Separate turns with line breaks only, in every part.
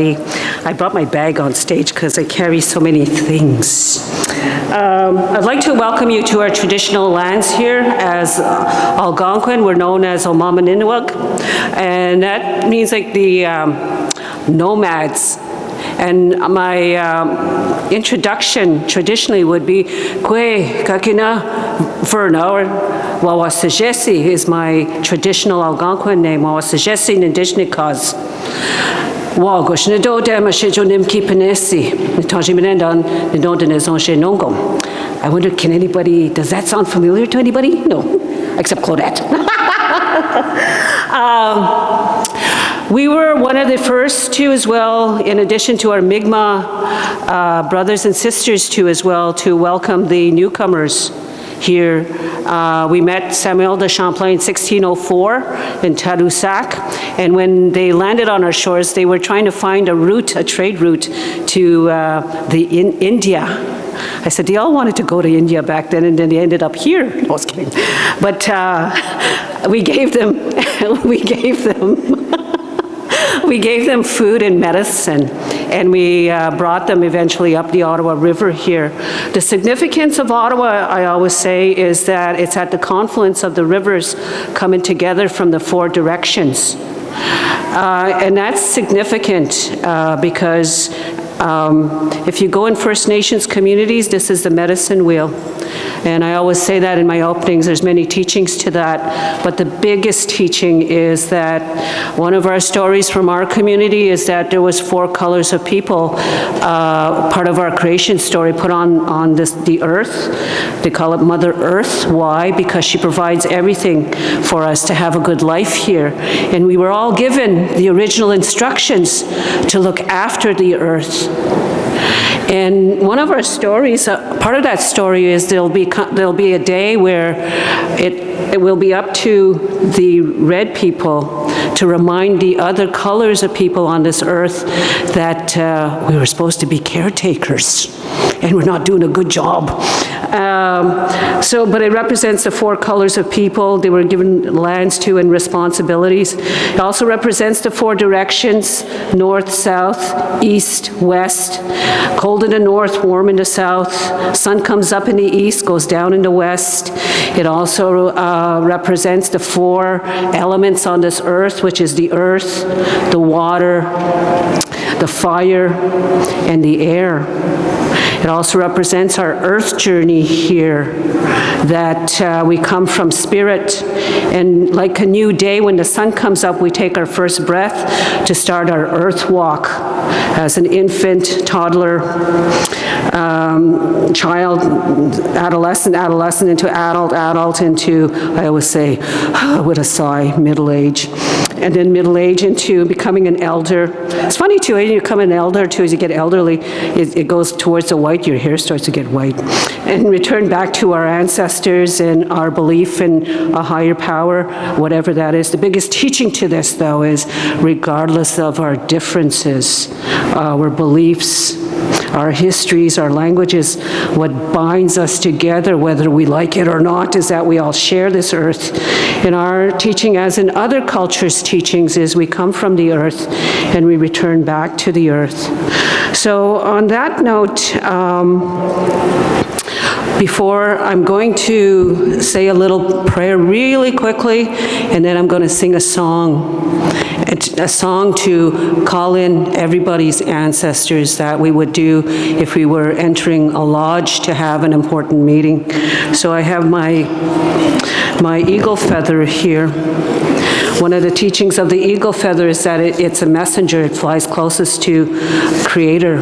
I brought my bag on stage because I carry so many things. I'd like to welcome you to our traditional lands here as Algonquin. We're known as Omamaninwag, and that means like the nomads. And my introduction traditionally would be Kwe Kakina Verna, or Wawasajesi is my traditional Algonquin name, Wawasajesi Nindishnikas. Wagosh Nidoda Mashijo Nimki Penesi, Nitaji Menendan, Nidondanezon Nongom. I wonder, does that sound familiar to anybody? No, except Claudette. We were one of the first to as well, in addition to our Mi'kmaq brothers and sisters too as well, to welcome the newcomers here. We met Samuel de Champlain in 1604 in Tadoussac, and when they landed on our shores, they were trying to find a trade route to India. I said, they all wanted to go to India back then, and then they ended up here. No, I was kidding. But we gave them food and medicine, and we brought them eventually up the Ottawa River here. The significance of Ottawa, I always say, is that it's at the confluence of the rivers coming together from the four directions. And that's significant because if you go in First Nations communities, this is the medicine wheel. And I always say that in my openings, there's many teachings to that, but the biggest teaching is that one of our stories from our community is that there was four colors of people, part of our creation story put on the earth. They call it Mother Earth. Why? Because she provides everything for us to have a good life here. And we were all given the original instructions to look after the earth. And one of our stories, part of that story is there'll be a day where it will be up to the red people to remind the other colors of people on this earth that we were supposed to be caretakers and we're not doing a good job. But it represents the four colors of people they were given lands to and responsibilities. It also represents the four directions: north, south, east, west. Cold in the north, warm in the south. Sun comes up in the east, goes down in the west. It also represents the four elements on this earth, which is the earth, the water, the fire, and the air. It also represents our earth journey here, that we come from spirit, and like a new day, when the sun comes up, we take our first breath to start our earth walk as an infant, toddler, child, adolescent into adult into, I always say, with a sigh, middle age. And then middle age into becoming an elder. It's funny too, when you become an elder too, as you get elderly, it goes towards the white, your hair starts to get white. And return back to our ancestors and our belief in a higher power, whatever that is. The biggest teaching to this though is, regardless of our differences, our beliefs, our histories, our languages, what binds us together, whether we like it or not, is that we all share this earth. In our teaching, as in other cultures' teachings, is we come from the earth and we return back to the earth. So on that note, before I'm going to say a little prayer really quickly, and then I'm going to sing a song to call in everybody's ancestors that we would do if we were entering a lodge to have an important meeting. So I have my eagle feather here. One of the teachings of the eagle feather is that it's a messenger. It flies closest to Creator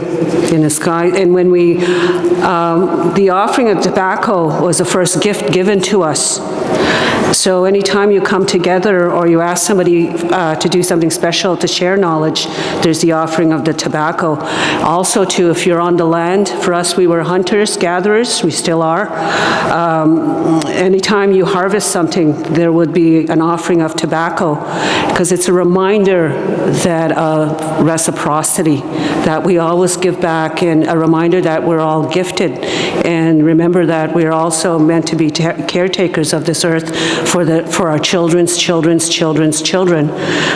in the sky. And when the offering of tobacco was the first gift given to us. So anytime you come together or you ask somebody to do something special to share knowledge, there's the offering of the tobacco. Also too, if you're on the land, for us we were hunters, gatherers, we still are. Anytime you harvest something, there would be an offering of tobacco, because it's a reminder that reciprocity, that we always give back, and a reminder that we're all gifted. And remember that we're also meant to be caretakers of this earth, for our children's children.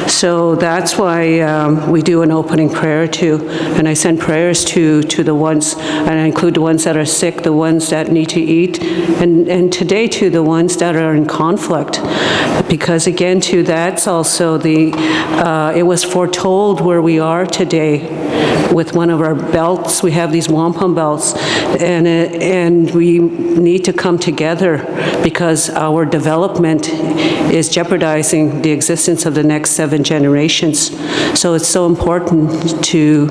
So that's why we do an opening prayer too, and I send prayers to the ones, and I include the ones that are sick, the ones that need to eat, and today too the ones that are in conflict, because again too that's also it was foretold where we are today with one of our belts. We have these wampum belts, and we need to come together because our development is jeopardizing the existence of the next 7 generations. So it's so important to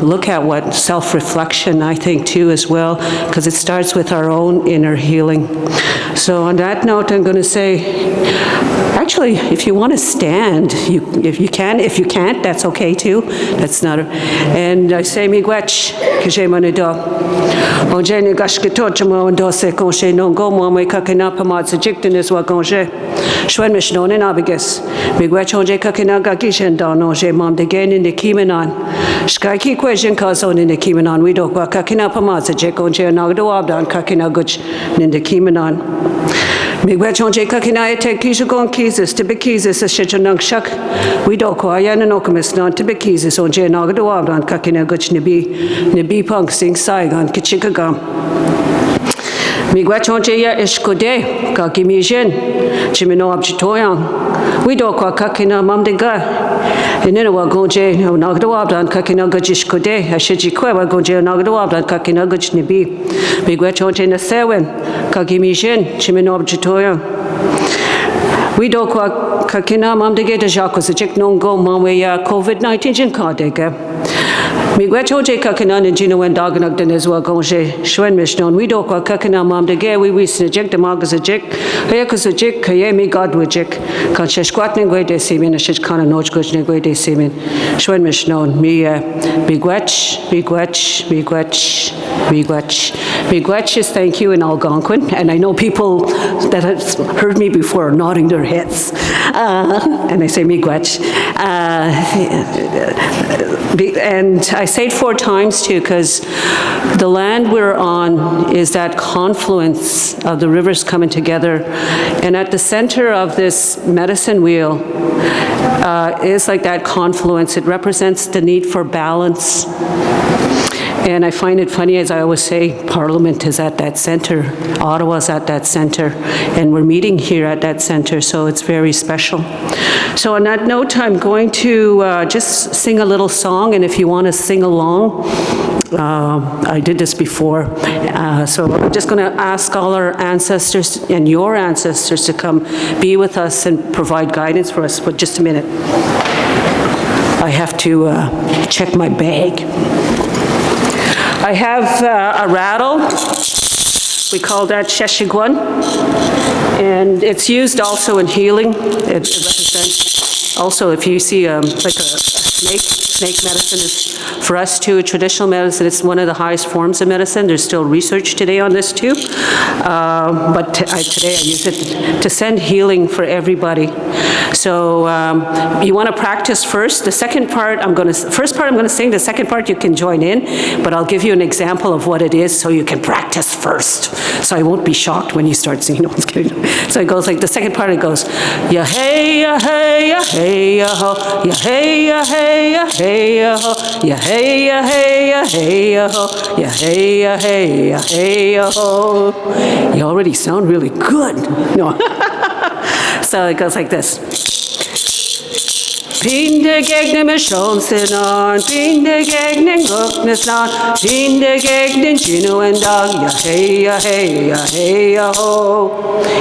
look at what self-reflection, I think, too, as well, because it starts with our own inner healing. So on that note, I'm going to say, actually, if you want to stand, if you can. If you can't, that's okay too. That's not. And I say miigwech kje manido. Onje ne gashkito chamo ndose konje no go mo me kakena pamat jikten is wa konje. Shwen mishnon in abiges. Miigwech onje kakena gakishen don onje mom de gain in the kimenon. Shkaki question kason in the kimenon. We do kwa kakena pamat jik onje nagdo abdan kakena guch in the kimenon. Miigwech onje kakena ete kishu gon kizis to be kizis a shichanang shak. We do kwa yan and okamis non to be kizis onje nagdo abdan kakena guch nibi punk sing saigon kichikagam. Miigwech onje ya ishkode kakimijen chimino abjitoyang. We do kwa kakena mamdega. Inina wa gonje nagdo abdan kakena gujishkode a shijikwe wa gonje nagdo abdan kakena guch nibi. Miigwech onje na sewen kakimijen chimino abjitoyang. We do kwa kakena mamdege de jakos a chik nongo mamwe ya COVID-19 jin kadega. Miigwech onje kakena ninjino wen daganag denezwa gonje shwen mishnon. We do kwa kakena mamdege we snijik de magas a jik hayakas a jik kaye mi godwajik kan sheshkwat ningwe de simin a shishkana noj guj ningwe de simin shwen mishnon. Miigwech is thank you in Algonquin, and I know people that have heard me before are nodding their heads, and I say miigwech. And I say it 4 times too, because the land we're on is that confluence of the rivers coming together, and at the center of this medicine wheel is like that confluence. It represents the need for balance. And I find it funny, as I always say, Parliament is at that center, Ottawa's at that center, and we're meeting here at that center, so it's very special. So on that note, I'm going to just sing a little song, and if you want to sing along, I did this before, so I'm just going to ask all our ancestors and your ancestors to come be with us and provide guidance for us for just a minute. I have to check my bag. I have a rattle. We call that sheshiguan, and it's used also in healing. It represents also, if you see like a snake medicine is for us too. Traditional medicine, it's one of the highest forms of medicine. There's still research today on this too, but today I use it to send healing for everybody. So you want to practice first. The second part, first part I'm going to sing. The second part you can join in, but I'll give you an example of what it is so you can practice first. So I won't be shocked when you start singing. No, I'm kidding. So it goes like, the second part it goes, ya hey ya hey ya hey ya ho, ya hey ya hey ya hey ya ho, ya hey ya hey ya hey ya ho, ya hey ya hey ya hey ya ho. You already sound really good. No. So it goes like this. Pinde gegnen med sjånsenan, pinde gegnen goknesnan, pinde gegnen chino en dag, ya hey ya hey ya hey ya ho.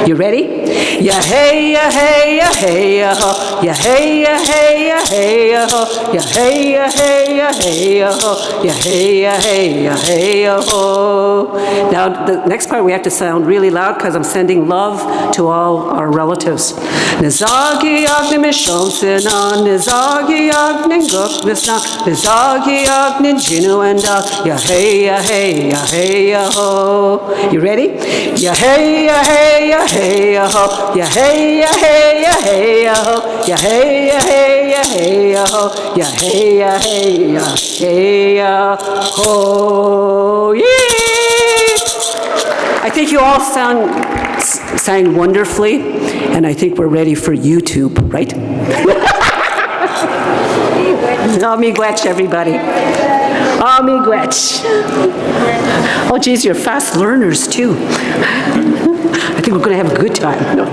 You ready? Ya hey ya hey ya hey ya ho, ya hey ya hey ya hey ya ho, ya hey ya hey ya hey ya ho, ya hey ya hey ya hey ya ho. Now the next part we have to sound really loud because I'm sending love to all our relatives. Nizagi agni med sjånsenan, Nizagi agnin goknesna, Nizagi agnin jinu and ya hey ya hey ya hey ya ho. You ready? Ya hey ya hey ya hey ya ho, ya hey ya hey ya hey ya ho, ya hey ya hey ya hey ya ho, ya hey ya hey ya hey ya ho. Yeah! I think you all sound sang wonderfully, and I think we're ready for YouTube, right? Oh, miigwech, everybody. Oh, miigwech. Oh, geez, you're fast learners, too. I think we're going to have a good time. No.